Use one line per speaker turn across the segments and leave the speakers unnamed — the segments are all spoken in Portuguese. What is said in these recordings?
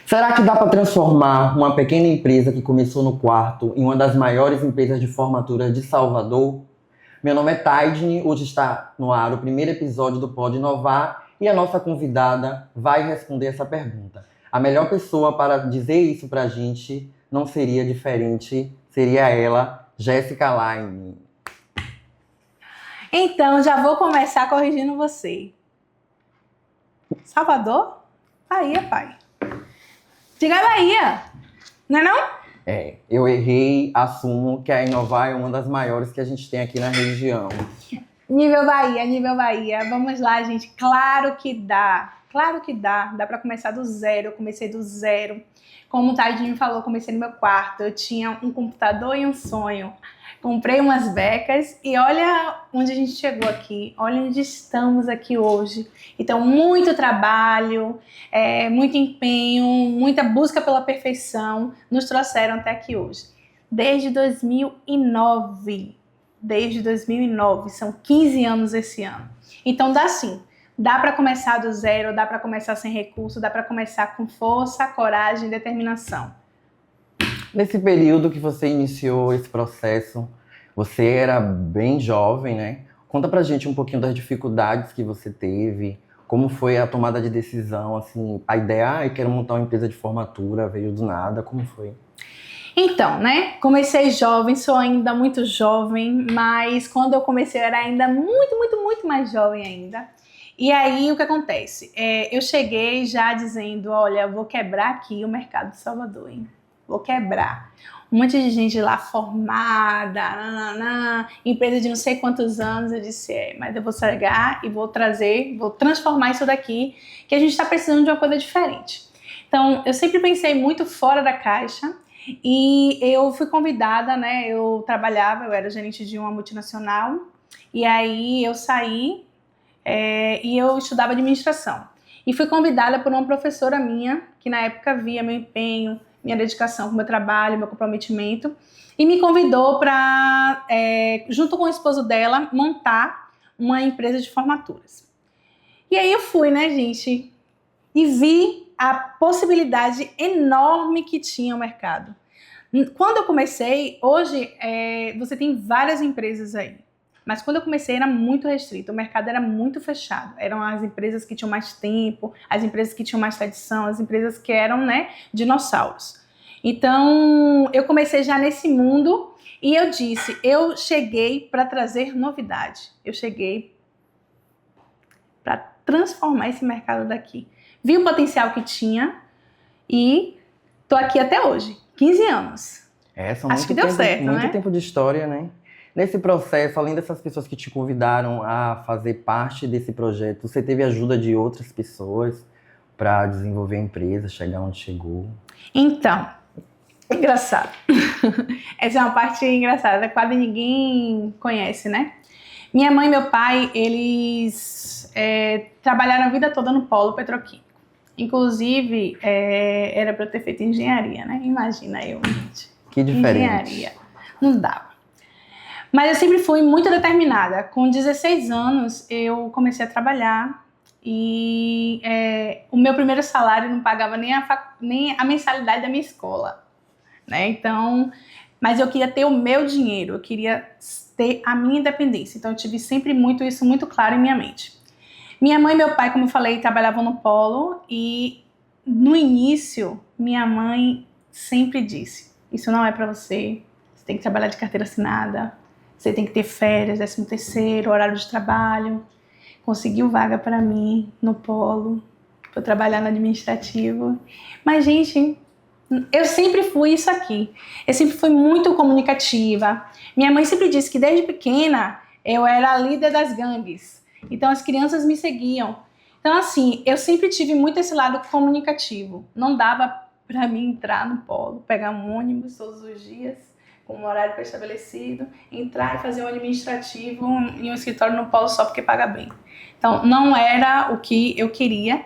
Será que dá para transformar uma pequena empresa que começou no quarto em uma das maiores empresas de formatura de Salvador? Meu nome é Taidne, hoje está no ar o primeiro episódio do Pode Inovar e a nossa convidada vai responder essa pergunta. A melhor pessoa para dizer isso para a gente não seria diferente, seria ela, Jéssica Laine.
Então, já vou começar corrigindo você. Salvador? Bahia, pai. Diga Bahia, não é não?
Eu errei, assumo que a Inovar é uma das maiores que a gente tem aqui na região.
Nível Bahia. Vamos lá, gente. Claro que dá. Claro que dá. Dá para começar do zero. Eu comecei do zero. Como o Tadinho falou, comecei no meu quarto. Eu tinha um computador e um sonho. Comprei umas becas e olha onde a gente chegou aqui. Olha onde estamos aqui hoje. Então, muito trabalho, muito empenho, muita busca pela perfeição nos trouxeram até aqui hoje. Desde 2009. Desde 2009, são 15 anos esse ano. Então dá sim, dá para começar do zero, dá para começar sem recurso, dá para começar com força, coragem e determinação.
Nesse período que você iniciou esse processo, você era bem jovem, né? Conta pra gente um pouquinho das dificuldades que você teve, como foi a tomada de decisão, assim, a ideia, eu quero montar uma empresa de formatura, veio do nada, como foi?
Então, né, comecei jovem, sou ainda muito jovem, mas quando eu comecei eu era ainda muito mais jovem ainda. E aí, o que acontece? Eu cheguei já dizendo, olha, eu vou quebrar aqui o mercado de Salvador, hein? Vou quebrar. Um monte de gente lá formada, empresa de não sei quantos anos, eu disse, mas eu vou chegar e vou trazer, vou transformar isso daqui, que a gente está precisando de uma coisa diferente. Então, eu sempre pensei muito fora da caixa, e eu fui convidada, né? Eu era gerente de uma multinacional, e aí eu saí e eu estudava administração. E fui convidada por uma professora minha, que na época via meu empenho, minha dedicação com o meu trabalho, meu comprometimento, e me convidou para, junto com o esposo dela, montar uma empresa de formaturas. E aí eu fui, né, gente? E vi a possibilidade enorme que tinha o mercado. Quando eu comecei, hoje você tem várias empresas aí, mas quando eu comecei era muito restrito, o mercado era muito fechado, eram as empresas que tinham mais tempo, as empresas que tinham mais tradição, as empresas que eram, né, dinossauros. Então, eu comecei já nesse mundo e eu disse, eu cheguei para trazer novidade, eu cheguei para transformar esse mercado daqui. Vi o potencial que tinha e tô aqui até hoje, 15 anos. Acho que deu certo, né?
Muito tempo de história, né? Nesse processo, além dessas pessoas que te convidaram a fazer parte desse projeto, você teve ajuda de outras pessoas para desenvolver a empresa, chegar onde chegou?
Então, engraçado. Essa é uma parte engraçada, quase ninguém conhece, né? Minha mãe e meu pai, eles trabalharam a vida toda no polo petroquímico. Inclusive, era para eu ter feito engenharia, né? Imagina eu, gente.
Que diferente.
Engenharia. Não dava. Mas eu sempre fui muito determinada. Com 16 anos, eu comecei a trabalhar e o meu primeiro salário não pagava nem a mensalidade da minha escola, né? Então, mas eu queria ter o meu dinheiro, eu queria ter a minha independência. Então, eu tive sempre isso muito claro em minha mente. Minha mãe e meu pai, como eu falei, trabalhavam no polo e no início, minha mãe sempre disse, isso não é para você, você tem que trabalhar de carteira assinada, você tem que ter férias, 13º, horário de trabalho. Conseguiu vaga para mim no polo, para trabalhar no administrativo. Mas, gente, eu sempre fui isso aqui. Eu sempre fui muito comunicativa. Minha mãe sempre disse que desde pequena eu era a líder das gangues. Então as crianças me seguiam. Então, assim, eu sempre tive muito esse lado comunicativo. Não dava para mim entrar no polo, pegar um ônibus todos os dias, com um horário pré-estabelecido, entrar e fazer um administrativo em um escritório no polo só porque paga bem. Então, não era o que eu queria.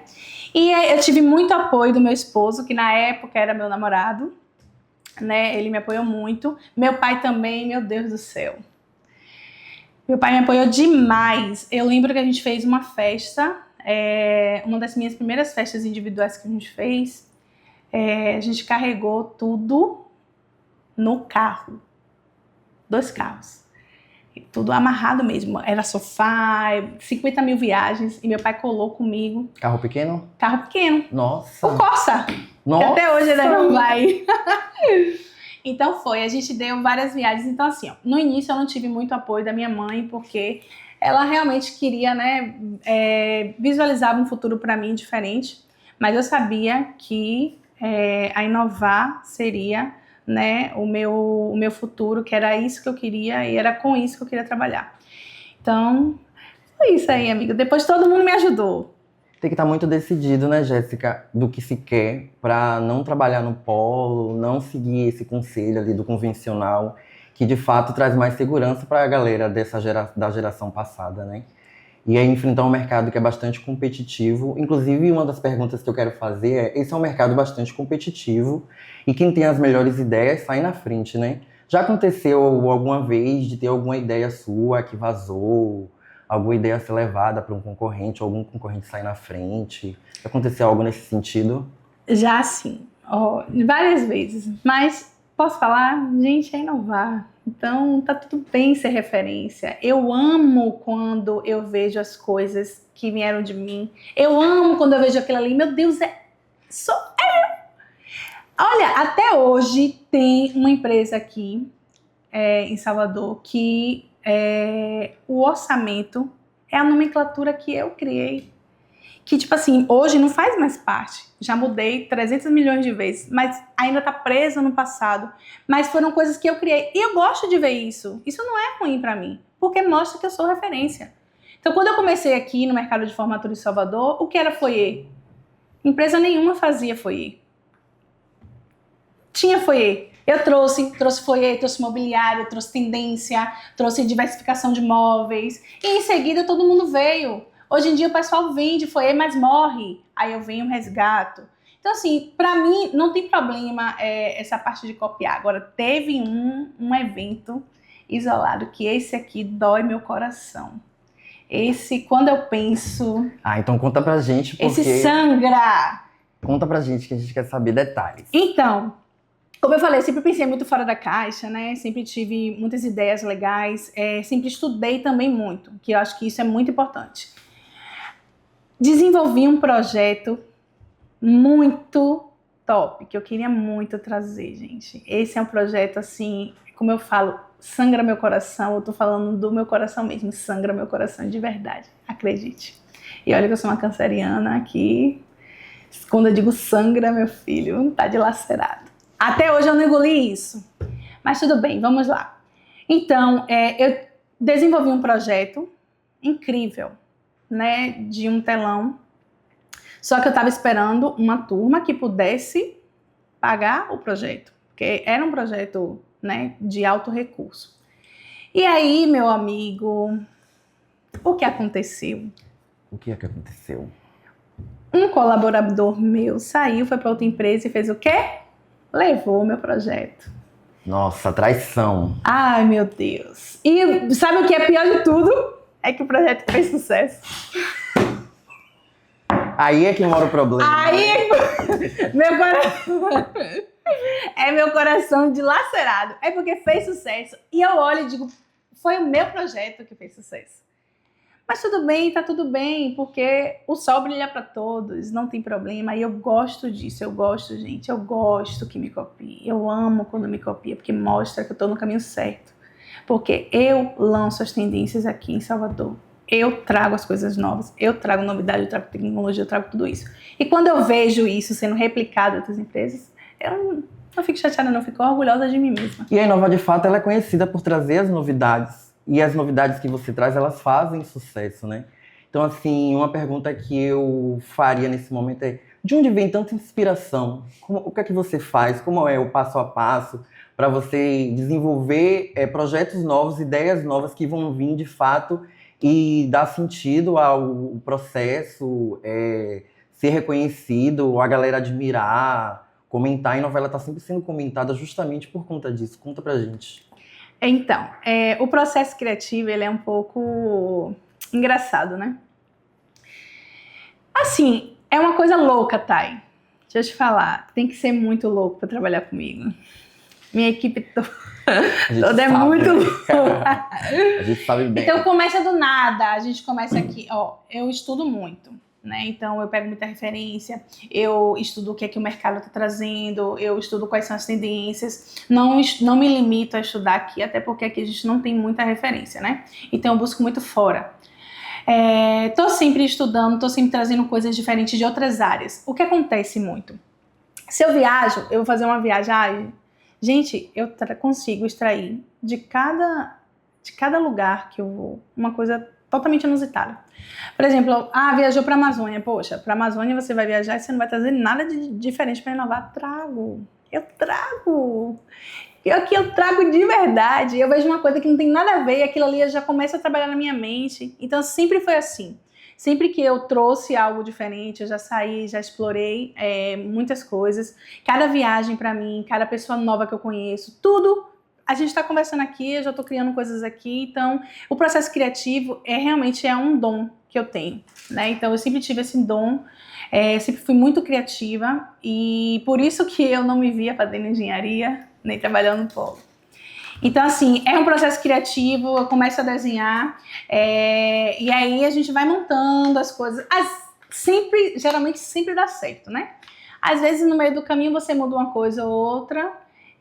E eu tive muito apoio do meu esposo, que na época era meu namorado, né? Ele me apoiou muito. Meu pai também, meu Deus do céu. Meu pai me apoiou demais. Eu lembro que a gente fez uma festa, uma das minhas primeiras festas individuais que a gente fez. A gente carregou tudo no carro. 2 carros. Tudo amarrado mesmo. Era sofá, 50 mil viagens. E meu pai colou comigo.
Carro pequeno?
Carro pequeno.
Nossa!
O Corsa.
Nossa!
Que até hoje ele não vai. Então a gente deu várias viagens. Então assim, ó, no início eu não tive muito apoio da minha mãe, porque ela realmente queria, né, visualizava um futuro para mim diferente. Mas eu sabia que a Inovar seria, né, o meu futuro, que era isso que eu queria e era com isso que eu queria trabalhar. Então, foi isso aí, amiga. Depois todo mundo me ajudou.
Tem que estar muito decidido, né, Jéssica, do que se quer, para não trabalhar no polo, não seguir esse conselho ali do convencional, que de fato traz mais segurança para a galera da geração passada, né? E aí enfrentar um mercado que é bastante competitivo. Inclusive, uma das perguntas que eu quero fazer é: esse é um mercado bastante competitivo e quem tem as melhores ideias sai na frente, né? Já aconteceu alguma vez de ter alguma ideia sua que vazou, alguma ideia ser levada para um concorrente, ou algum concorrente sair na frente? Aconteceu algo nesse sentido?
Já sim, ó, várias vezes. Mas posso falar, gente, é inovar. Então tá tudo bem ser referência. Eu amo quando eu vejo as coisas que vieram de mim. Eu amo quando eu vejo aquilo ali. Meu Deus, sou eu. Olha, até hoje tem uma empresa aqui em Salvador que o orçamento é a nomenclatura que eu criei. Que, tipo assim, hoje não faz mais parte. Já mudei 300 milhões de vezes, mas ainda tá presa no passado. Mas foram coisas que eu criei. E eu gosto de ver isso. Isso não é ruim pra mim, porque mostra que eu sou referência. Então, quando eu comecei aqui no mercado de formatura em Salvador, o que era foyer? Empresa nenhuma fazia foyer. Tinha foyer. Eu trouxe foyer, trouxe mobiliário, trouxe tendência, trouxe diversificação de móveis. E em seguida todo mundo veio. Hoje em dia o pessoal vende foyer, mas morre. Aí eu venho resgato. Então assim, pra mim não tem problema essa parte de copiar. Agora teve um evento isolado que esse aqui dói meu coração. Esse, quando eu penso...
Então conta pra gente, porque...
Esse sangra!
Conta pra gente que a gente quer saber detalhes.
Então... Como eu falei, eu sempre pensei muito fora da caixa, né? Sempre tive muitas ideias legais, sempre estudei também muito, que eu acho que isso é muito importante. Desenvolvi um projeto muito top, que eu queria muito trazer, gente. Esse é um projeto, assim, como eu falo, sangra meu coração, eu tô falando do meu coração mesmo, sangra meu coração de verdade, acredite. E olha que eu sou uma canceriana aqui, quando eu digo sangra, meu filho, tá dilacerado. Até hoje eu não engoli isso. Mas tudo bem, vamos lá. Então, eu desenvolvi um projeto incrível, né, de um telão. Só que eu estava esperando uma turma que pudesse pagar o projeto. Porque era um projeto, né, de alto recurso. E aí, meu amigo, o que aconteceu?
O que é que aconteceu?
Um colaborador meu saiu, foi para outra empresa e fez o quê? Levou o meu projeto.
Nossa, traição.
Ai, meu Deus. E sabe o que é pior de tudo? É que o projeto fez sucesso.
Aí é que mora o problema.
Aí, meu coração... meu coração dilacerado. É porque fez sucesso. E eu olho e digo, foi o meu projeto que fez sucesso. Mas tudo bem, tá tudo bem, porque o sol brilha para todos, não tem problema. E eu gosto disso, eu gosto, gente, eu gosto que me copiem. Eu amo quando me copia, porque mostra que eu tô no caminho certo. Porque eu lanço as tendências aqui em Salvador. Eu trago as coisas novas, eu trago novidade, eu trago tecnologia, eu trago tudo isso. E quando eu vejo isso sendo replicado em outras empresas, eu não fico chateada, não, fico orgulhosa de mim mesma.
E a Inova, de fato, ela é conhecida por trazer as novidades. E as novidades que você traz, elas fazem sucesso, né? Então, assim, uma pergunta que eu faria nesse momento é: de onde vem tanta inspiração? O que é que você faz? Como é o passo a passo para você desenvolver projetos novos, ideias novas que vão vir de fato e dar sentido ao processo, ser reconhecido, a galera admirar, comentar? A novela está sempre sendo comentada justamente por conta disso. Conta pra gente.
Então, o processo criativo, ele é um pouco engraçado, né? Assim, é uma coisa louca, Thay. Deixa eu te falar, tem que ser muito louco para trabalhar comigo. Minha equipe toda é muito louca.
A gente sabe bem.
Então começa do nada, a gente começa aqui, ó, eu estudo muito, né? Então eu pego muita referência, eu estudo o que é que o mercado está trazendo, eu estudo quais são as tendências, não me limito a estudar aqui, até porque aqui a gente não tem muita referência, né? Então eu busco muito fora. Tô sempre estudando, tô sempre trazendo coisas diferentes de outras áreas. O que acontece muito? Se eu viajo, eu vou fazer uma viagem, gente, eu consigo extrair de cada lugar que eu vou uma coisa totalmente inusitada. Por exemplo, viajou para a Amazônia. Poxa, para a Amazônia você vai viajar e você não vai trazer nada de diferente para inovar. Eu trago. E aqui eu trago de verdade. Eu vejo uma coisa que não tem nada a ver e aquilo ali já começa a trabalhar na minha mente. Então sempre foi assim. Sempre que eu trouxe algo diferente, eu já saí, já explorei muitas coisas. Cada viagem para mim, cada pessoa nova que eu conheço, tudo. A gente está conversando aqui, eu já estou criando coisas aqui. Então, o processo criativo realmente é um dom que eu tenho, né? Então, eu sempre tive esse dom. Sempre fui muito criativa e por isso que eu não me via fazendo engenharia nem trabalhando no polo. Então, assim, é um processo criativo, eu começo a desenhar e aí a gente vai montando as coisas. Geralmente sempre dá certo, né? Às vezes no meio do caminho você muda uma coisa ou outra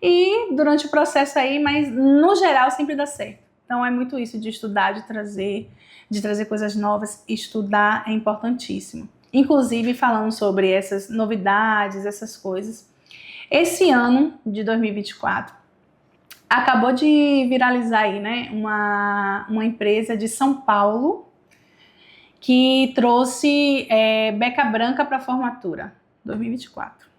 e durante o processo aí, mas no geral sempre dá certo. Então é muito isso de estudar, de trazer coisas novas. Estudar é importantíssimo. Inclusive falando sobre essas novidades, essas coisas. Esse ano de 2024 acabou de viralizar aí, né, uma empresa de São Paulo que trouxe beca branca para formatura 2024.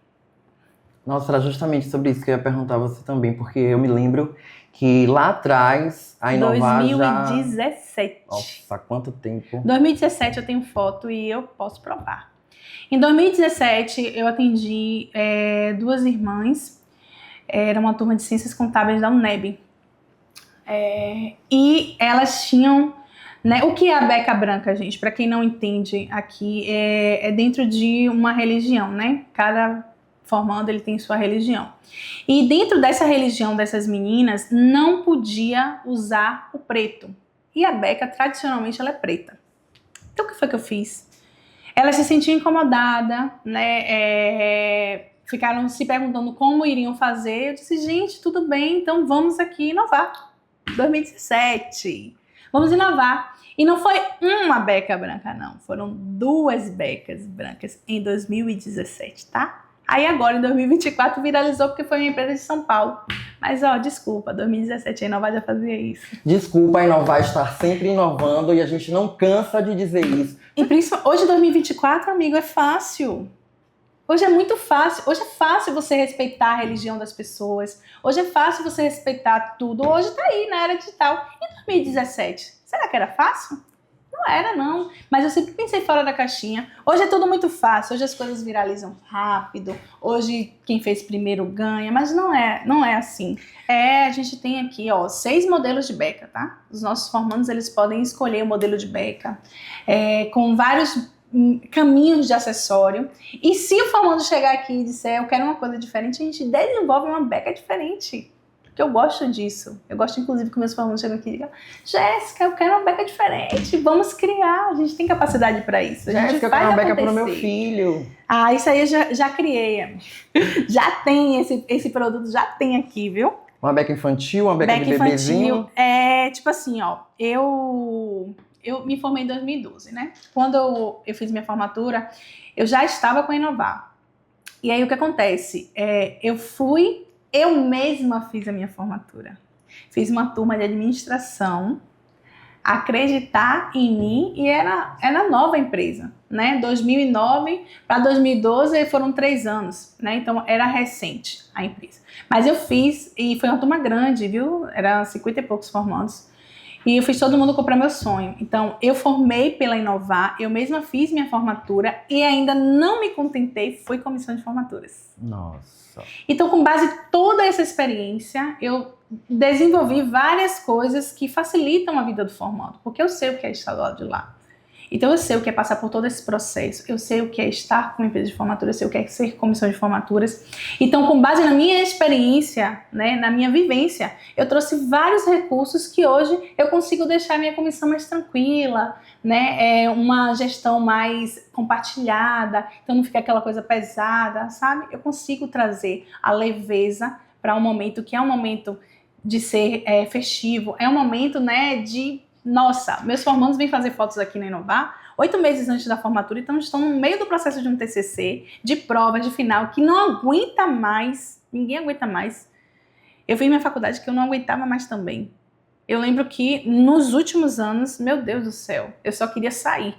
Nossa, era justamente sobre isso que eu ia perguntar a você também, porque eu me lembro que lá atrás a Inovar
2017.
Nossa, quanto tempo.
2017 eu tenho foto e eu posso provar. Em 2017 eu atendi 2 irmãs, era uma turma de ciências contábeis da UNEB. E elas tinham, né, o que é a beca branca, gente? Para quem não entende aqui, é dentro de uma religião, né? Cada formando ele tem sua religião. E dentro dessa religião dessas meninas não podia usar o preto. E a beca tradicionalmente ela é preta. Então o que foi que eu fiz? Elas se sentiam incomodadas, né? Ficaram se perguntando como iriam fazer. Eu disse, gente, tudo bem, então vamos aqui inovar. 2017. Vamos inovar. E não foi uma beca branca, não. Foram 2 becas brancas em 2017, tá? Aí agora, em 2024, viralizou porque foi uma empresa de São Paulo. Mas, desculpa, 2017 a Inovar já fazia isso.
Desculpa, a Inovar estar sempre inovando e a gente não cansa de dizer isso.
E principalmente, hoje, 2024, amigo, é fácil. Hoje é muito fácil. Hoje é fácil você respeitar a religião das pessoas. Hoje é fácil você respeitar tudo. Hoje tá aí, na era digital. Em 2017, será que era fácil? Não era, não. Mas eu sempre pensei fora da caixinha. Hoje é tudo muito fácil. Hoje as coisas viralizam rápido. Hoje quem fez primeiro ganha. Mas não é assim. A gente tem aqui, 6 modelos de beca, tá? Os nossos formandos, eles podem escolher o modelo de beca com vários caminhos de acessório. E se o formando chegar aqui e disser eu quero uma coisa diferente, a gente desenvolve uma beca diferente. Porque eu gosto disso. Eu gosto, inclusive, que meus formandos chegam aqui e digam, Jéssica, eu quero uma beca diferente. Vamos criar. A gente tem capacidade para isso.
Jéssica, eu quero uma beca para o meu filho.
Isso aí eu já criei. Já tem esse produto, já tem aqui, viu?
Uma beca infantil, uma beca de bebezinho.
Tipo assim, eu me formei em 2012, né? Quando eu fiz minha formatura, eu já estava com a Inovar. E aí o que acontece? Eu mesma fiz a minha formatura. Fiz uma turma de administração, acreditar em mim, e era nova a empresa, né? 2009 para 2012 foram 3 anos, né? Então era recente a empresa. Mas eu fiz, e foi uma turma grande, viu? Era 50 e poucos formandos. E eu fiz todo mundo comprar meu sonho. Então, eu formei pela Inovar, eu mesma fiz minha formatura e ainda não me contentei, fui comissão de formaturas.
Nossa.
Então, com base em toda essa experiência, eu desenvolvi várias coisas que facilitam a vida do formando, porque eu sei o que é estar do lado de lá. Então eu sei o que é passar por todo esse processo, eu sei o que é estar com uma empresa de formatura, eu sei o que é ser comissão de formaturas. Então, com base na minha experiência, né, na minha vivência, eu trouxe vários recursos que hoje eu consigo deixar a minha comissão mais tranquila, né, uma gestão mais compartilhada, então não fica aquela coisa pesada, sabe? Eu consigo trazer a leveza para um momento que é um momento de ser festivo, é um momento, né, de... Nossa, meus formandos vêm fazer fotos aqui na Inovar 8 meses antes da formatura, então estão no meio do processo de um TCC, de prova, de final, que não aguenta mais, ninguém aguenta mais. Eu fiz minha faculdade que eu não aguentava mais também. Eu lembro que nos últimos anos, meu Deus do céu, eu só queria sair.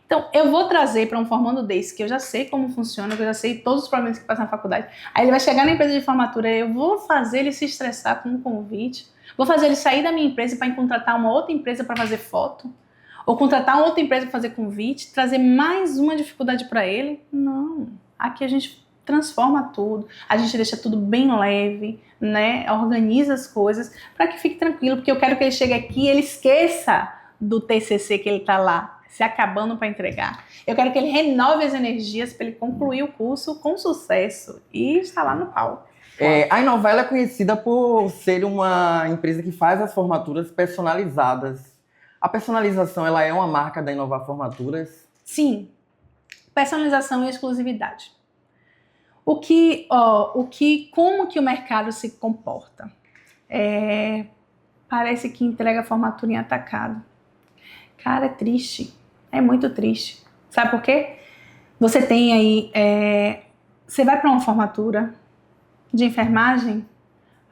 Então, eu vou trazer para um formando desse, que eu já sei como funciona, que eu já sei todos os problemas que passam na faculdade. Aí ele vai chegar na empresa de formatura, eu vou fazer ele se estressar com um convite, vou fazer ele sair da minha empresa para contratar uma outra empresa para fazer foto, ou contratar uma outra empresa para fazer convite, trazer mais uma dificuldade para ele. Não, aqui a gente transforma tudo, a gente deixa tudo bem leve, né? Organiza as coisas para que fique tranquilo, porque eu quero que ele chegue aqui e ele esqueça do TCC que ele está lá se acabando para entregar. Eu quero que ele renove as energias para ele concluir o curso com sucesso e estar lá no palco.
A Inovar é conhecida por ser uma empresa que faz as formaturas personalizadas. A personalização, ela é uma marca da Inovar Formaturas?
Sim, personalização e exclusividade. Como que o mercado se comporta? Parece que entrega a formatura em atacado. Cara, é triste. É muito triste. Sabe por quê? Você tem aí... você vai para uma formatura de enfermagem,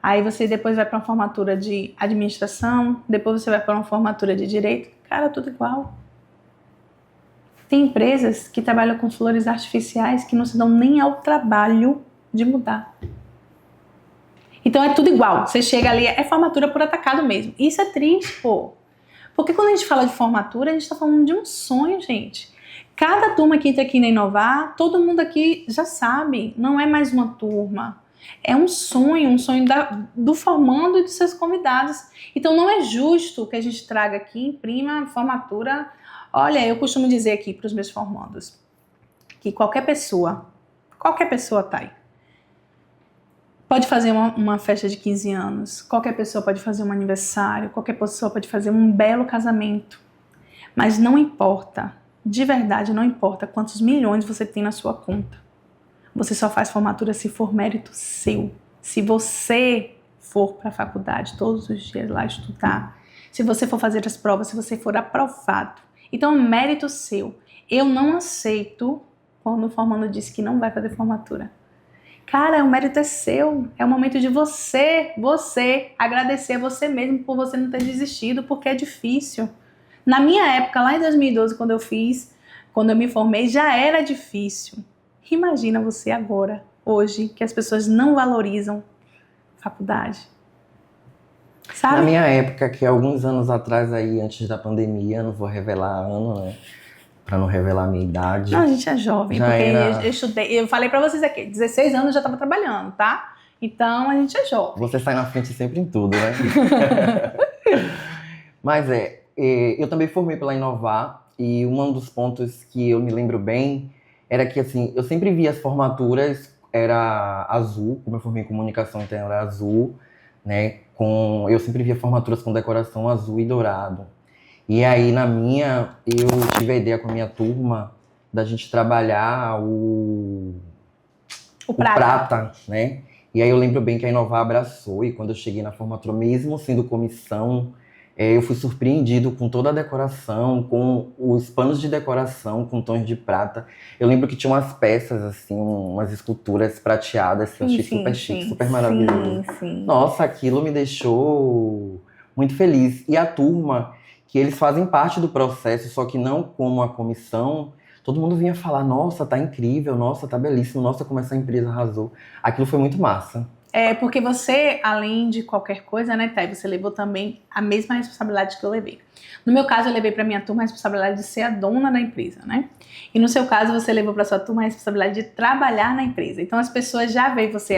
aí você depois vai para uma formatura de administração, depois você vai para uma formatura de direito. Cara, tudo igual. Tem empresas que trabalham com flores artificiais que não se dão nem ao trabalho de mudar. Então é tudo igual. Você chega ali, é formatura por atacado mesmo. Isso é triste, pô. Porque quando a gente fala de formatura, a gente está falando de um sonho, gente. Cada turma que entra aqui na Inovar, todo mundo aqui já sabe, não é mais uma turma. É um sonho do formando e dos seus convidados. Então não é justo que a gente traga aqui, imprima formatura. Olha, eu costumo dizer aqui para os meus formandos que qualquer pessoa tá aí. Pode fazer uma festa de 15 anos, qualquer pessoa pode fazer um aniversário, qualquer pessoa pode fazer um belo casamento. Mas não importa, de verdade não importa quantos milhões você tem na sua conta. Você só faz formatura se for mérito seu. Se você for para a faculdade todos os dias lá estudar, se você for fazer as provas, se você for aprovado. Então, mérito seu. Eu não aceito quando o formando diz que não vai fazer formatura. Cara, o mérito é seu, é o momento de você agradecer a você mesmo por você não ter desistido, porque é difícil. Na minha época, lá em 2012, quando eu me formei, já era difícil. Imagina você agora, hoje, que as pessoas não valorizam faculdade. Sabe?
Na minha época, que alguns anos atrás aí, antes da pandemia, não vou revelar ano, né? Pra não revelar a minha idade.
Não, a gente é jovem,
Já
porque
era...
eu estudei, eu falei pra vocês aqui, 16 anos eu já tava trabalhando, tá? Então a gente é jovem.
Você sai na frente sempre em tudo, né? Mas eu também formei pela Inovar e um dos pontos que eu me lembro bem era que, assim, eu sempre via as formaturas, era azul, como eu formei em comunicação, então era azul, né? Eu sempre via formaturas com decoração azul e dourado. E aí, eu tive a ideia com a minha turma da gente trabalhar o prata, né? E aí eu lembro bem que a Inovar abraçou, e quando eu cheguei na formatura, mesmo sendo comissão, eu fui surpreendido com toda a decoração, com os panos de decoração, com tons de prata. Eu lembro que tinha umas peças, assim, umas esculturas prateadas, que eu achei super chique, super maravilhoso.
Sim.
Nossa, aquilo me deixou muito feliz. E a turma, que eles fazem parte do processo, só que não como a comissão, todo mundo vinha falar, nossa, tá incrível, nossa, tá belíssimo, nossa, como essa empresa arrasou. Aquilo foi muito massa.
Porque você, além de qualquer coisa, né, Thay, você levou também a mesma responsabilidade que eu levei. No meu caso, eu levei pra minha turma a responsabilidade de ser a dona da empresa, né? E no seu caso, você levou pra sua turma a responsabilidade de trabalhar na empresa. Então, as pessoas já veem você,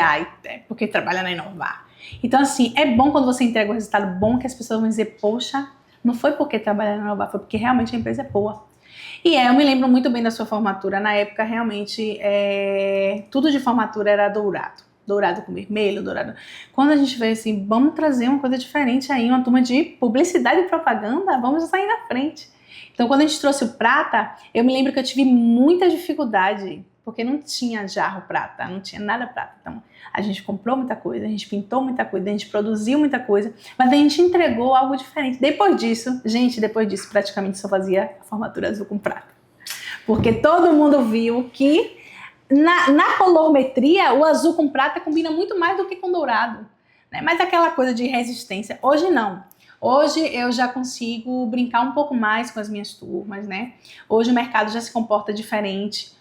porque trabalha na Inovar. Então, assim, é bom quando você entrega um resultado bom, que as pessoas vão dizer, poxa, não foi porque trabalha na Inovar, foi porque realmente a empresa é boa. E eu me lembro muito bem da sua formatura. Na época, realmente, tudo de formatura era dourado. Dourado com vermelho, dourado. Quando a gente veio assim, vamos trazer uma coisa diferente aí, uma turma de publicidade e propaganda, vamos sair na frente. Então, quando a gente trouxe o prata, eu me lembro que eu tive muita dificuldade, porque não tinha jarro prata, não tinha nada prata. Então, a gente comprou muita coisa, a gente pintou muita coisa, a gente produziu muita coisa, mas a gente entregou algo diferente. Depois disso, praticamente só fazia a formatura azul com prata. Porque todo mundo viu que na colorimetria, o azul com prata combina muito mais do que com dourado, né? Mas aquela coisa de resistência, hoje não. Hoje eu já consigo brincar um pouco mais com as minhas turmas, né? Hoje o mercado já se comporta diferente.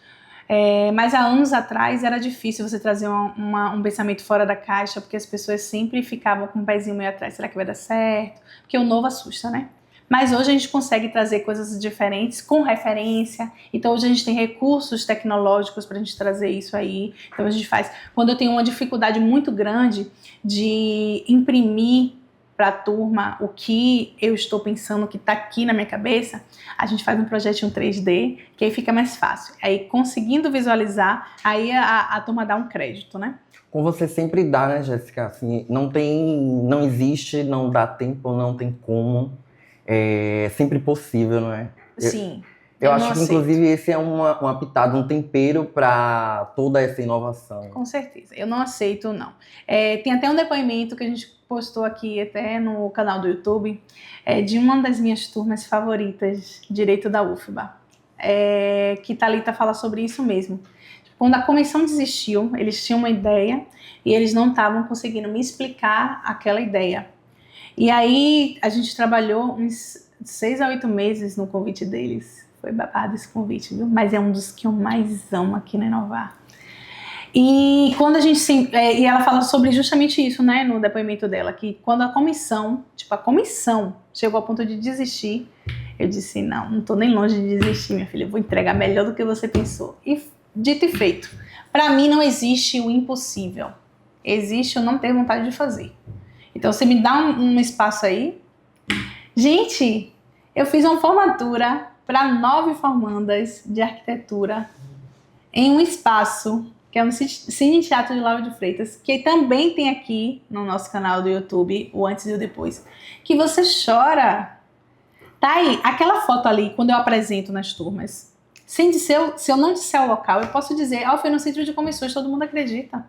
Mas há anos atrás era difícil você trazer um pensamento fora da caixa, porque as pessoas sempre ficavam com um pezinho meio atrás. Será que vai dar certo? Porque o novo assusta, né? Mas hoje a gente consegue trazer coisas diferentes com referência. Então hoje a gente tem recursos tecnológicos para a gente trazer isso aí. Então a gente faz. Quando eu tenho uma dificuldade muito grande de imprimir para a turma o que eu estou pensando, o que está aqui na minha cabeça, a gente faz um projetinho 3D, que aí fica mais fácil. Aí conseguindo visualizar, aí a turma dá um crédito, né?
Com você sempre dá, né, Jéssica? Assim, não existe, não dá tempo, não tem como. É sempre possível, não é?
Sim.
Eu acho que, inclusive, esse é uma pitada, um tempero para toda essa inovação.
Com certeza. Eu não aceito, não. Tem até um depoimento que a gente postou aqui até no canal do YouTube, de uma das minhas turmas favoritas, Direito da UFBA, que Thalita fala sobre isso mesmo. Quando a comissão desistiu, eles tinham uma ideia e eles não estavam conseguindo me explicar aquela ideia. E aí a gente trabalhou uns 6 a 8 meses no convite deles. Foi babado esse convite, viu? Mas é um dos que eu mais amo aqui na Inovar. E quando a gente e ela fala sobre justamente isso, né, no depoimento dela, que quando a comissão chegou ao ponto de desistir, eu disse, não tô nem longe de desistir, minha filha, eu vou entregar melhor do que você pensou. E dito e feito. Para mim não existe o impossível. Existe eu não ter vontade de fazer. Então você me dá um espaço aí. Gente, eu fiz uma formatura para 9 formandas de arquitetura em um espaço que é um Cine Teatro de Lauro de Freitas, que também tem aqui no nosso canal do YouTube, o antes e o depois, que você chora. Tá aí, aquela foto ali, quando eu apresento nas turmas, se eu não disser o local, eu posso dizer, foi no Centro de Convenções, todo mundo acredita.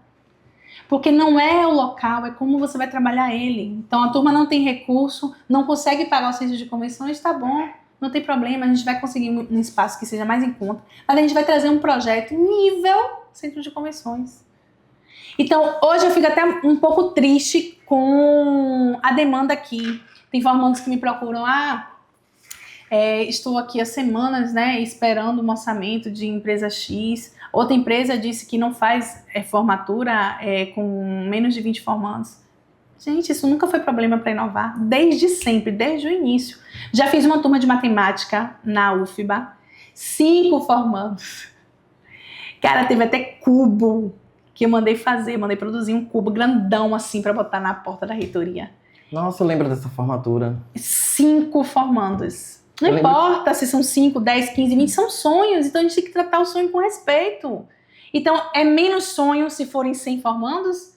Porque não é o local, é como você vai trabalhar ele. Então a turma não tem recurso, não consegue pagar o Centro de Convenções, tá bom. Não tem problema, a gente vai conseguir um espaço que seja mais em conta. Mas a gente vai trazer um projeto nível Centro de Convenções. Então, hoje eu fico até um pouco triste com a demanda aqui. Tem formandos que me procuram, estou aqui há semanas, né, esperando um orçamento de empresa X. Outra empresa disse que não faz formatura com menos de 20 formandos. Gente, isso nunca foi problema para inovar, desde sempre, desde o início. Já fiz uma turma de matemática na UFBA, 5 formandos. Cara, teve até cubo que eu mandei produzir um cubo grandão assim para botar na porta da reitoria.
Nossa, eu lembro dessa formatura.
5 formandos. Não importa se são 5, 10, 15, 20, são sonhos, então a gente tem que tratar o sonho com respeito. Então, é menos sonho se forem 100 formandos?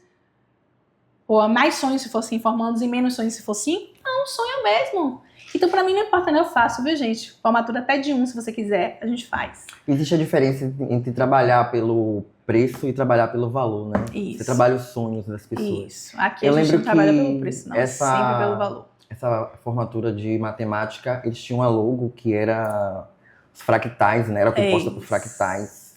Ou mais sonhos se fossem formandos e menos sonhos se fossem? Não, sonho mesmo. Então, pra mim, não importa, né? Eu faço, viu, gente? Formatura até de 1, se você quiser, a gente faz.
Existe a diferença entre trabalhar pelo preço e trabalhar pelo valor, né?
Isso.
Você trabalha os sonhos das pessoas.
Isso. Aqui a gente não trabalha pelo preço, não. Sempre pelo valor.
Essa formatura de matemática, eles tinham uma logo que era os fractais, né? Era composta por fractais.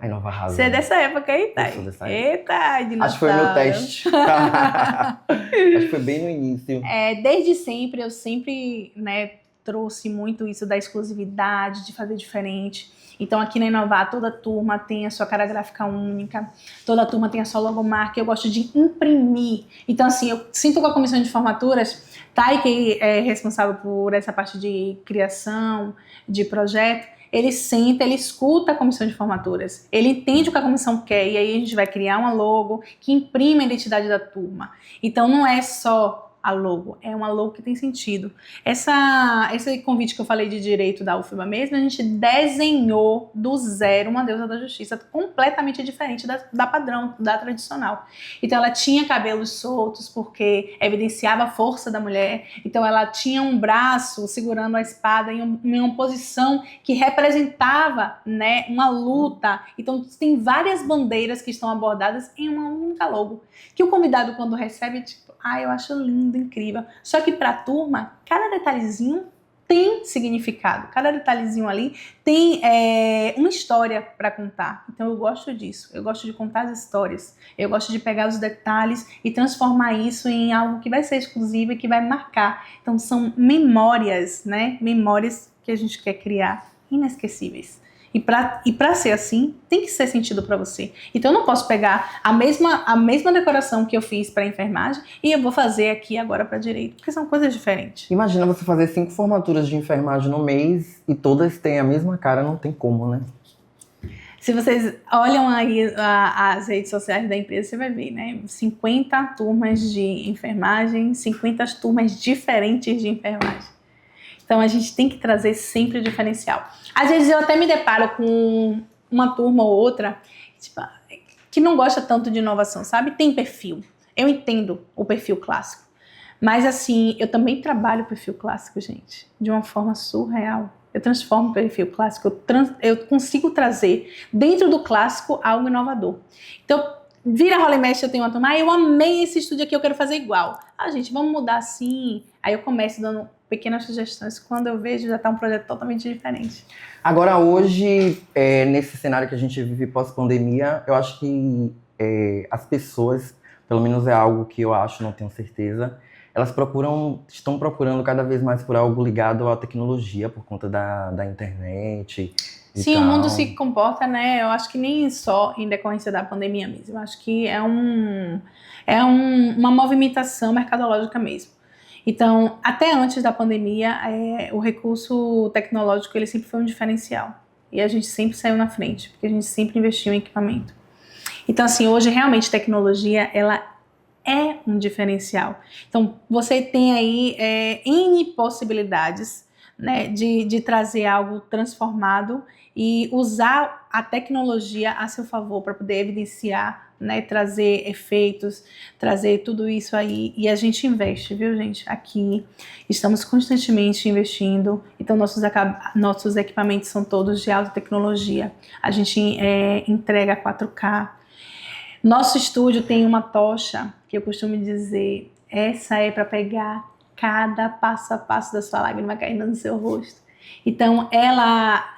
Ai, Nova Arrasa.
Você é dessa época aí, Thay? Eita, dinossauro.
Acho que foi o meu teste. Acho que foi bem no início.
Desde sempre, eu sempre, né, trouxe muito isso da exclusividade, de fazer diferente. Então, aqui na Inovar, toda turma tem a sua cara gráfica única, toda turma tem a sua logomarca, eu gosto de imprimir. Então, assim, eu sinto com a comissão de formaturas, Thay, que é responsável por essa parte de criação, de projeto, ele senta, ele escuta a comissão de formaturas, ele entende o que a comissão quer, e aí a gente vai criar uma logo que imprime a identidade da turma. Então não é só a logo, é uma logo que tem sentido. Esse convite que eu falei de direito da UFBA mesmo, a gente desenhou do zero uma deusa da justiça completamente diferente da padrão, da tradicional. Então ela tinha cabelos soltos porque evidenciava a força da mulher, então ela tinha um braço segurando a espada em uma posição que representava, né, uma luta. Então tem várias bandeiras que estão abordadas em uma única logo, que o convidado quando recebe, tipo, eu acho lindo, incrível. Só que para a turma, cada detalhezinho tem significado. Cada detalhezinho ali tem uma história para contar. Então eu gosto disso. Eu gosto de contar as histórias. Eu gosto de pegar os detalhes e transformar isso em algo que vai ser exclusivo e que vai marcar. Então são memórias, né? Memórias que a gente quer criar, inesquecíveis. E para ser assim, tem que ser sentido para você. Então eu não posso pegar a mesma decoração que eu fiz para enfermagem e eu vou fazer aqui agora para direito, porque são coisas diferentes.
Imagina você fazer 5 formaturas de enfermagem no mês e todas têm a mesma cara, não tem como, né?
Se vocês olham aí as redes sociais da empresa, você vai ver, né? 50 turmas de enfermagem, 50 turmas diferentes de enfermagem. Então a gente tem que trazer sempre o diferencial. Às vezes eu até me deparo com uma turma ou outra, tipo, que não gosta tanto de inovação, sabe? Tem perfil. Eu entendo o perfil clássico. Mas assim, eu também trabalho o perfil clássico, gente, de uma forma surreal. Eu transformo o perfil clássico, eu consigo trazer dentro do clássico algo inovador. Então, vira rola e mexe, eu tenho uma turma, eu amei esse estúdio aqui, eu quero fazer igual. Gente, vamos mudar assim. Aí eu começo dando pequenas sugestões. Quando eu vejo, já está um projeto totalmente diferente.
Agora, hoje, nesse cenário que a gente vive pós-pandemia, eu acho que as pessoas, pelo menos é algo que eu acho, não tenho certeza, elas estão procurando cada vez mais por algo ligado à tecnologia, por conta da internet.
Sim, o mundo se comporta, né? Eu acho que nem só em decorrência da pandemia mesmo. Eu acho que é uma movimentação mercadológica mesmo. Então, até antes da pandemia, o recurso tecnológico ele sempre foi um diferencial. E a gente sempre saiu na frente, porque a gente sempre investiu em equipamento. Então, assim, hoje realmente tecnologia, ela é um diferencial. Então, você tem aí N possibilidades, né, de trazer algo transformado e usar a tecnologia a seu favor para poder evidenciar, né, trazer efeitos, trazer tudo isso aí. E a gente investe, viu, gente? Aqui estamos constantemente investindo. Então, nossos equipamentos são todos de alta tecnologia. A gente entrega 4K. Nosso estúdio tem uma tocha, que eu costumo dizer, essa é para pegar cada passo a passo da sua lágrima caindo no seu rosto. Então,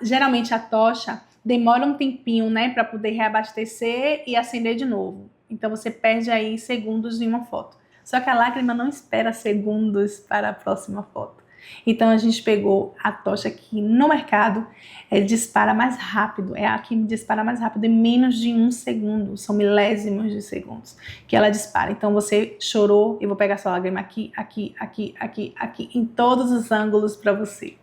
geralmente a tocha demora um tempinho, né, para poder reabastecer e acender de novo. Então, você perde aí segundos em uma foto. Só que a lágrima não espera segundos para a próxima foto. Então, a gente pegou a tocha que no mercado dispara mais rápido. É a que dispara mais rápido em menos de 1 segundo. São milésimos de segundos que ela dispara. Então, você chorou, eu vou pegar sua lágrima aqui, aqui, aqui, aqui, aqui, em todos os ângulos para você.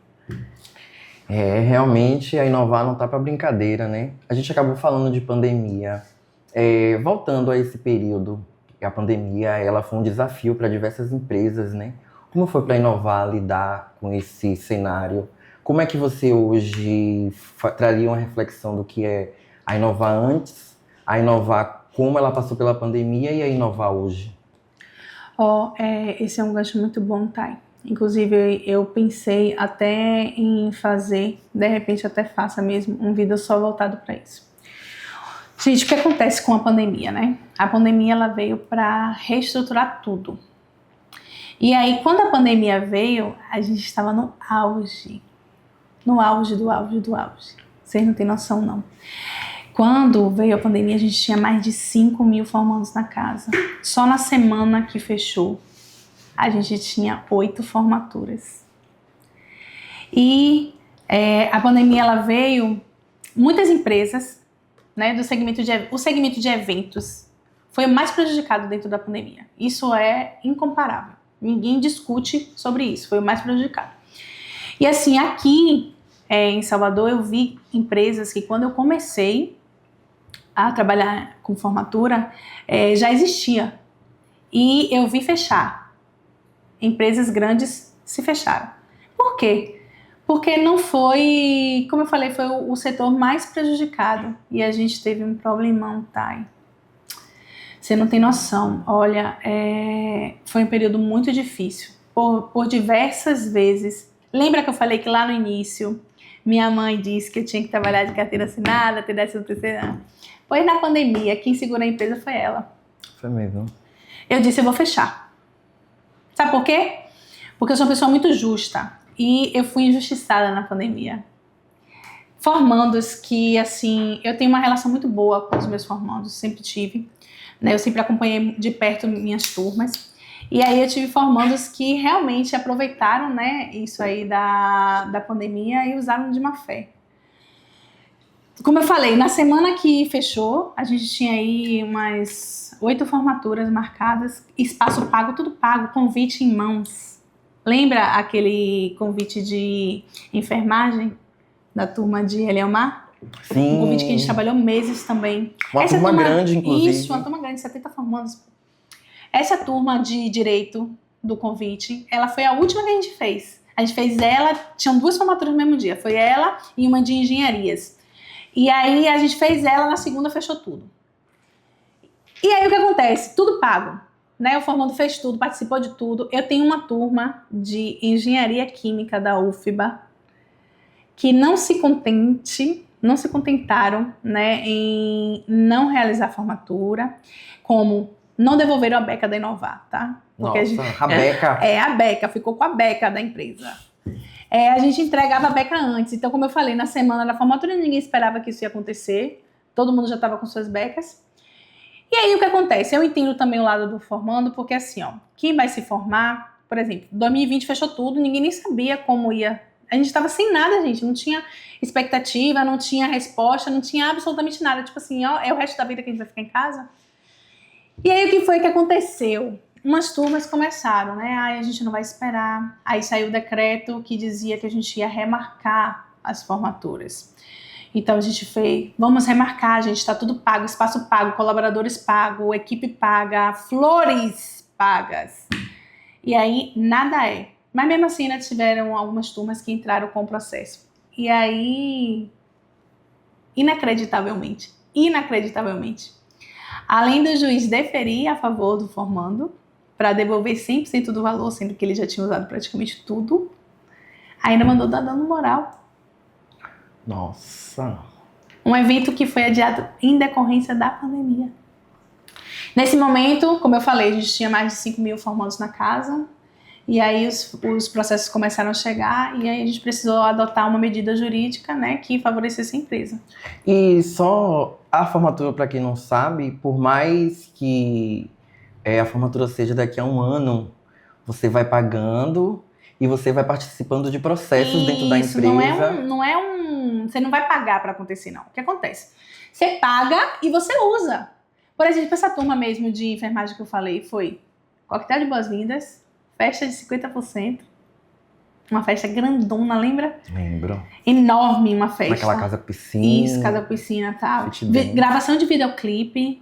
Realmente a inovar não tá para brincadeira, né? A gente acabou falando de pandemia. Voltando a esse período, a pandemia ela foi um desafio para diversas empresas, né? Como foi para inovar, lidar com esse cenário? Como é que você hoje traria uma reflexão do que é a inovar antes, a inovar como ela passou pela pandemia e a inovar hoje?
Esse é um gancho muito bom, Thay. Inclusive, eu pensei até em fazer, de repente até faça mesmo, um vídeo só voltado para isso. Gente, o que acontece com a pandemia, né? A pandemia ela veio para reestruturar tudo. E aí, quando a pandemia veio, a gente estava no auge. No auge do auge do auge. Vocês não têm noção, não. Quando veio a pandemia, a gente tinha mais de 5.000 formandos na casa. Só na semana que fechou, a gente tinha 8 formaturas. E a pandemia ela veio, muitas empresas, né, o segmento de eventos foi o mais prejudicado dentro da pandemia. Isso é incomparável. Ninguém discute sobre isso, foi o mais prejudicado. E assim, aqui em Salvador, eu vi empresas que quando eu comecei a trabalhar com formatura, já existia. E eu vi fechar. empresas grandes se fecharam. Por quê? Porque não foi, como eu falei, foi o setor mais prejudicado e a gente teve um problemão, Thay. Você não tem noção. Olha, foi um período muito difícil, por diversas vezes. Lembra que eu falei que lá no início, minha mãe disse que eu tinha que trabalhar de carteira assinada, ter 13º ano? Pois na pandemia, quem segurou a empresa foi ela.
Foi mesmo.
Eu disse, eu vou fechar. Sabe por quê? Porque eu sou uma pessoa muito justa e eu fui injustiçada na pandemia. Formandos que, assim, eu tenho uma relação muito boa com os meus formandos, sempre tive, né? Eu sempre acompanhei de perto minhas turmas. E aí eu tive formandos que realmente aproveitaram, né, isso aí da pandemia e usaram de má fé. Como eu falei, na semana que fechou, a gente tinha aí umas 8 formaturas marcadas, espaço pago, tudo pago, convite em mãos. Lembra aquele convite de enfermagem da turma de Eliomar?
Sim.
Um convite que a gente trabalhou meses também.
Uma turma grande, inclusive.
Isso, uma turma grande, 70 formandos. Essa turma de direito do convite, ela foi a última que a gente fez. A gente fez ela, tinham 2 formaturas no mesmo dia, foi ela e uma de engenharias. E aí a gente fez ela, na segunda fechou tudo. E aí o que acontece? Tudo pago, né? O formando fez tudo, participou de tudo. Eu tenho uma turma de engenharia química da UFBA que não se contentaram, né, em não realizar a formatura, como não devolveram a beca da Inovar, tá?
Porque a beca.
A beca, ficou com a beca da empresa. A gente entregava a beca antes. Então, como eu falei, na semana da formatura ninguém esperava que isso ia acontecer. Todo mundo já estava com suas becas. E aí, o que acontece? Eu entendo também o lado do formando, porque assim, ó, quem vai se formar, por exemplo, 2020 fechou tudo, ninguém nem sabia como ia. A gente estava sem nada, gente. Não tinha expectativa, não tinha resposta, não tinha absolutamente nada. Tipo assim, ó, é o resto da vida que a gente vai ficar em casa? E aí, o que foi que aconteceu? Umas turmas começaram, né? Ai, a gente não vai esperar. Aí saiu o decreto que dizia que a gente ia remarcar as formaturas. Então a gente fez, vamos remarcar, gente, tá tudo pago, espaço pago, colaboradores pago, equipe paga, flores pagas. E aí nada é. Mas mesmo assim, né, tiveram algumas turmas que entraram com o processo. E aí, inacreditavelmente, além do juiz deferir a favor do formando, para devolver 100% do valor, sendo que ele já tinha usado praticamente tudo, ainda mandou dar dano moral.
Nossa.
Um evento que foi adiado em decorrência da pandemia. Nesse momento, como eu falei, a gente tinha mais de 5 mil formandos na casa, e aí os processos começaram a chegar, e aí a gente precisou adotar uma medida jurídica, né, que favorecesse a empresa.
E só a formatura, para quem não sabe, por mais que a formatura seja daqui a um ano, você vai pagando e você vai participando de processos dentro da empresa.
Você não vai pagar para acontecer, não. O que acontece? Você paga e você usa. Por exemplo, essa turma mesmo de enfermagem que eu falei foi coquetel de boas-vindas, festa de 50%, uma festa grandona, lembra?
Lembro.
Enorme uma festa.
Naquela casa piscina.
Isso, casa piscina e tal. Gravação de videoclipe.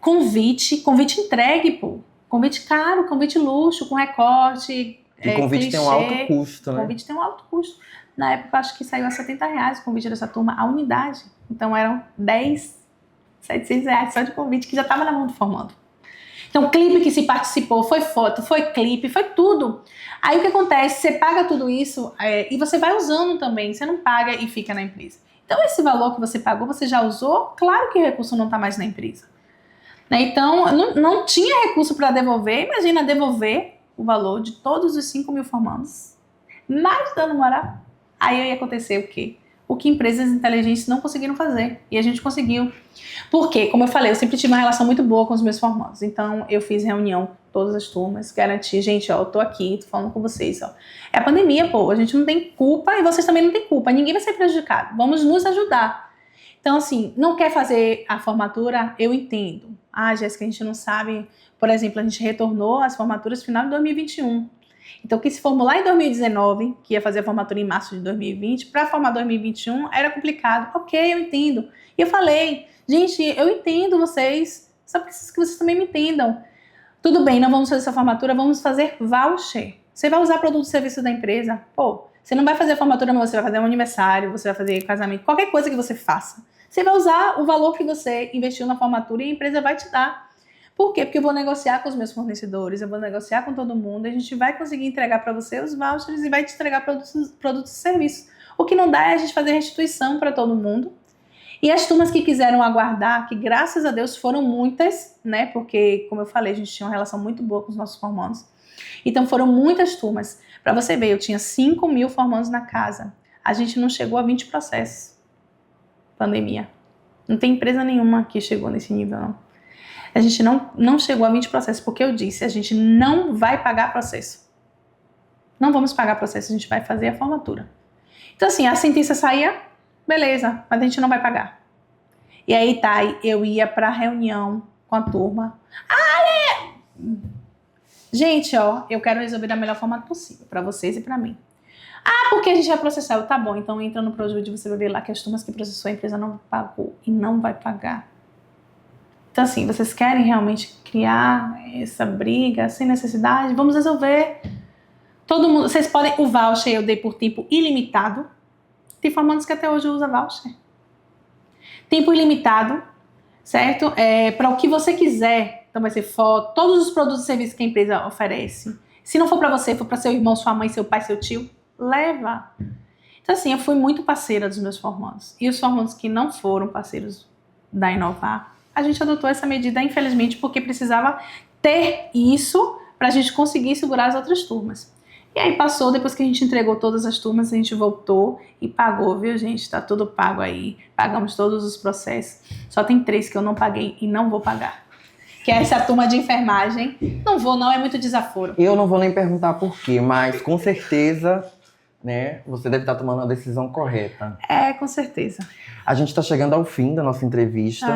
Convite entregue, pô. Convite caro, convite luxo, com recorte.
E o convite
clichê.
tem um alto custo, né?
O convite tem um alto custo. Na época, acho que saiu a R$70 o convite dessa turma, a unidade. Então, eram 10, R$700 só de convite, que já estava na mão do formando. Então, clipe que se participou, foi foto, foi clipe, foi tudo. Aí, o que acontece? Você paga tudo isso e você vai usando também. Você não paga e fica na empresa. Então, esse valor que você pagou, você já usou? Claro que o recurso não está mais na empresa. Então, não tinha recurso para devolver. Imagina devolver o valor de todos os 5 mil formandos. Mais dano moral. Aí ia acontecer o quê? O que empresas inteligentes não conseguiram fazer. E a gente conseguiu. Por quê? Como eu falei, eu sempre tive uma relação muito boa com os meus formandos. Então, eu fiz reunião com todas as turmas, garanti, gente, ó, eu tô aqui, tô falando com vocês, ó. É a pandemia, pô, a gente não tem culpa e vocês também não têm culpa. Ninguém vai ser prejudicado. Vamos nos ajudar. Então, assim, não quer fazer a formatura? Eu entendo. Ah, Jéssica, a gente não sabe. Por exemplo, a gente retornou às formaturas no final de 2021. Então, quem se formou lá em 2019, que ia fazer a formatura em março de 2020, para formar 2021 era complicado. Ok, eu entendo. E eu falei, gente, eu entendo vocês, só preciso que vocês também me entendam. Tudo bem, não vamos fazer essa formatura, vamos fazer voucher. Você vai usar produto e serviço da empresa. Pô, você não vai fazer a formatura, mas você vai fazer um aniversário, você vai fazer casamento, qualquer coisa que você faça. Você vai usar o valor que você investiu na formatura e a empresa vai te dar. Por quê? Porque eu vou negociar com os meus fornecedores, eu vou negociar com todo mundo, a gente vai conseguir entregar para você os vouchers e vai te entregar produtos e serviços. O que não dá é a gente fazer restituição para todo mundo. E as turmas que quiseram aguardar, que graças a Deus foram muitas, né? Porque, como eu falei, a gente tinha uma relação muito boa com os nossos formandos. Então foram muitas turmas. Para você ver, eu tinha 5.000 formandos na casa. A gente não chegou a 20 processos. Pandemia. Não tem empresa nenhuma que chegou nesse nível, não. A gente não chegou a 20 processos, porque eu disse, a gente não vai pagar processo. Não vamos pagar processo, a gente vai fazer a formatura. Então assim, a sentença saía, beleza, mas a gente não vai pagar. E aí tá, eu ia pra reunião com a turma. Gente, ó, eu quero resolver da melhor forma possível, pra vocês e pra mim. Porque a gente vai processar. Eu, tá bom, então entra no Projude, você vai ver lá que as turmas que processou a empresa não pagou e não vai pagar. Então assim, vocês querem realmente criar essa briga sem necessidade? Vamos resolver. Todo mundo, vocês podem, o voucher eu dei por tempo ilimitado. Tem formandos que até hoje usa voucher. Tempo ilimitado, certo? Para o que você quiser. Então vai ser foto, todos os produtos e serviços que a empresa oferece. Se não for para você, for para seu irmão, sua mãe, seu pai, seu tio, leva. Então assim, eu fui muito parceira dos meus formandos. E os formandos que não foram parceiros da Inovar, a gente adotou essa medida, infelizmente, porque precisava ter isso para a gente conseguir segurar as outras turmas. E aí passou, depois que a gente entregou todas as turmas, a gente voltou e pagou, viu, gente? Tá tudo pago aí. Pagamos todos os processos. Só tem 3 que eu não paguei e não vou pagar. Que é essa turma de enfermagem. Não vou, não, é muito desaforo.
Eu não vou nem perguntar por quê, mas com certeza, né, você deve estar tomando a decisão correta.
Com certeza.
A gente tá chegando ao fim da nossa entrevista.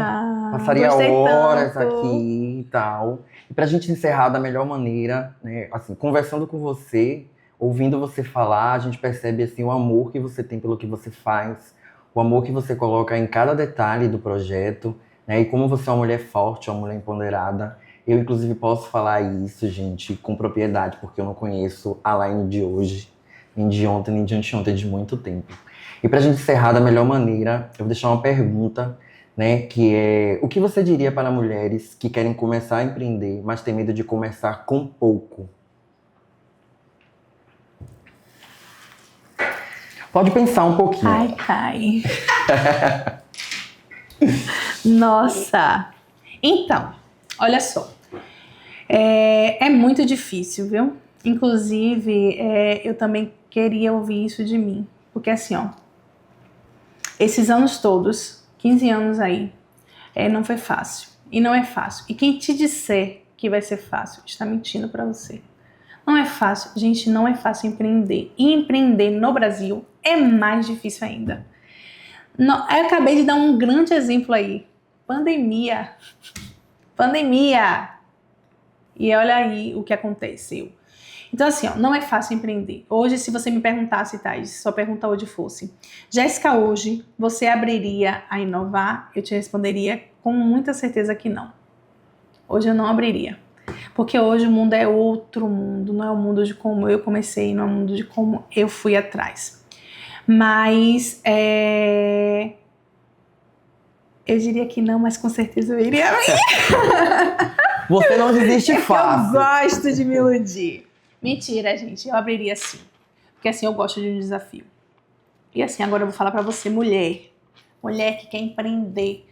Passaria
gostei
horas
tanto.
aqui e tal. E pra gente encerrar da melhor maneira, né, assim, conversando com você, ouvindo você falar, a gente percebe assim, o amor que você tem pelo que você faz, o amor que você coloca em cada detalhe do projeto, né, e como você é uma mulher forte, uma mulher empoderada. Eu, inclusive, posso falar isso, gente, com propriedade, porque eu não conheço a Laine de hoje, nem de ontem, nem de anteontem, de muito tempo. E pra gente encerrar da melhor maneira, eu vou deixar uma pergunta, né, que é: o que você diria para mulheres que querem começar a empreender, mas têm medo de começar com pouco? Pode pensar um pouquinho.
Ai. Nossa. Então, olha só. É muito difícil, viu? Inclusive, eu também queria ouvir isso de mim. Porque assim, ó, esses anos todos, 15 anos aí, não foi fácil. E não é fácil. E quem te disser que vai ser fácil, está mentindo pra você. Não é fácil. Gente, não é fácil empreender. E empreender no Brasil é mais difícil ainda. Não, eu acabei de dar um grande exemplo aí. Pandemia. E olha aí o que aconteceu. Então assim, ó, não é fácil empreender. Hoje, se você me perguntasse, Thais, se sua pergunta hoje fosse: Jéssica, hoje você abriria a Inovar? Eu te responderia com muita certeza que não. Hoje eu não abriria. Porque hoje o mundo é outro mundo. Não é o mundo de como eu comecei, não é o mundo de como eu fui atrás. Mas eu diria que não, mas com certeza eu iria abrir.
Você não desiste fácil.
Eu gosto de me iludir. Mentira, gente. Eu abriria sim. Porque assim, eu gosto de um desafio. E assim, agora eu vou falar pra você, mulher. Mulher que quer empreender.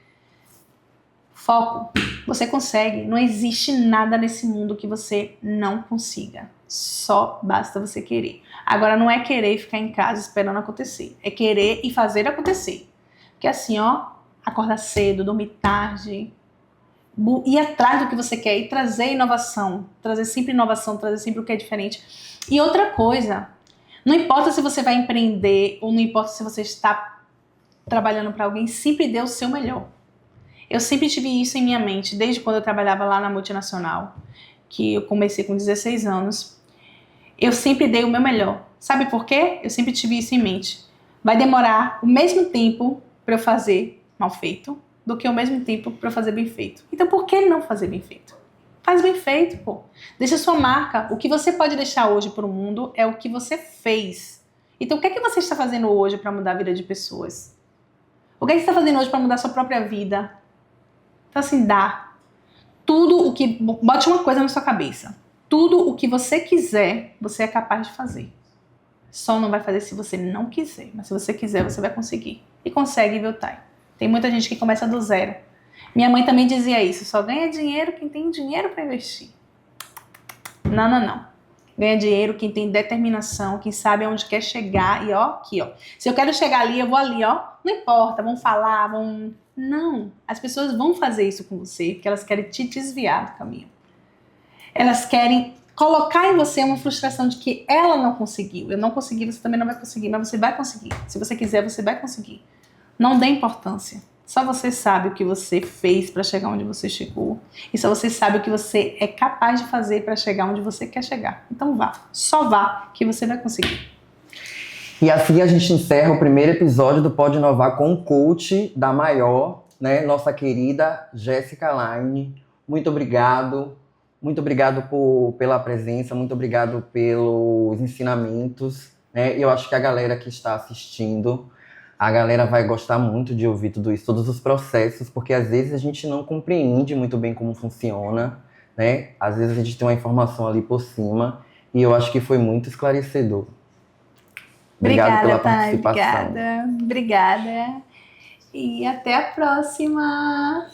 Foco. Você consegue. Não existe nada nesse mundo que você não consiga. Só basta você querer. Agora, não é querer e ficar em casa esperando acontecer. É querer e fazer acontecer. Porque assim, ó, acordar cedo, dormir tarde, ir atrás do que você quer e trazer inovação, trazer sempre o que é diferente. E outra coisa, não importa se você vai empreender ou não importa se você está trabalhando para alguém, sempre dê o seu melhor. Eu sempre tive isso em minha mente, desde quando eu trabalhava lá na multinacional, que eu comecei com 16 anos. Eu sempre dei o meu melhor. Sabe por quê? Eu sempre tive isso em mente. Vai demorar o mesmo tempo para eu fazer mal feito do que ao mesmo tempo para fazer bem feito. Então, por que não fazer bem feito? Faz bem feito, pô. Deixa sua marca. O que você pode deixar hoje pro mundo é o que você fez. Então, o que é que você está fazendo hoje para mudar a vida de pessoas? O que é que você está fazendo hoje para mudar a sua própria vida? Então, assim, dá. Tudo o que... Bote uma coisa na sua cabeça. Tudo o que você quiser, você é capaz de fazer. Só não vai fazer se você não quiser. Mas se você quiser, você vai conseguir. E consegue, viu, Thay? Tem muita gente que começa do zero. Minha mãe também dizia isso. Só ganha dinheiro quem tem dinheiro para investir. Não, não, não. Ganha dinheiro quem tem determinação, quem sabe aonde quer chegar. E ó, aqui, ó. Se eu quero chegar ali, eu vou ali, ó. Não importa, vão falar, vão... Não. As pessoas vão fazer isso com você porque elas querem te desviar do caminho. Elas querem colocar em você uma frustração de que ela não conseguiu. Eu não consegui, você também não vai conseguir, mas você vai conseguir. Se você quiser, você vai conseguir. Não dê importância. Só você sabe o que você fez para chegar onde você chegou. E só você sabe o que você é capaz de fazer para chegar onde você quer chegar. Então vá. Só vá que você vai conseguir.
E assim a gente encerra o primeiro episódio do Pode Inovar com o coach da Maior, né? Nossa querida Jéssica Line. Muito obrigado. Muito obrigado pela presença, muito obrigado pelos ensinamentos, né? Eu acho que a galera que está assistindo, a galera vai gostar muito de ouvir tudo isso, todos os processos, porque às vezes a gente não compreende muito bem como funciona, né? Às vezes a gente tem uma informação ali por cima, e eu acho que foi muito esclarecedor. Obrigado pela participação.
Obrigada. E até a próxima!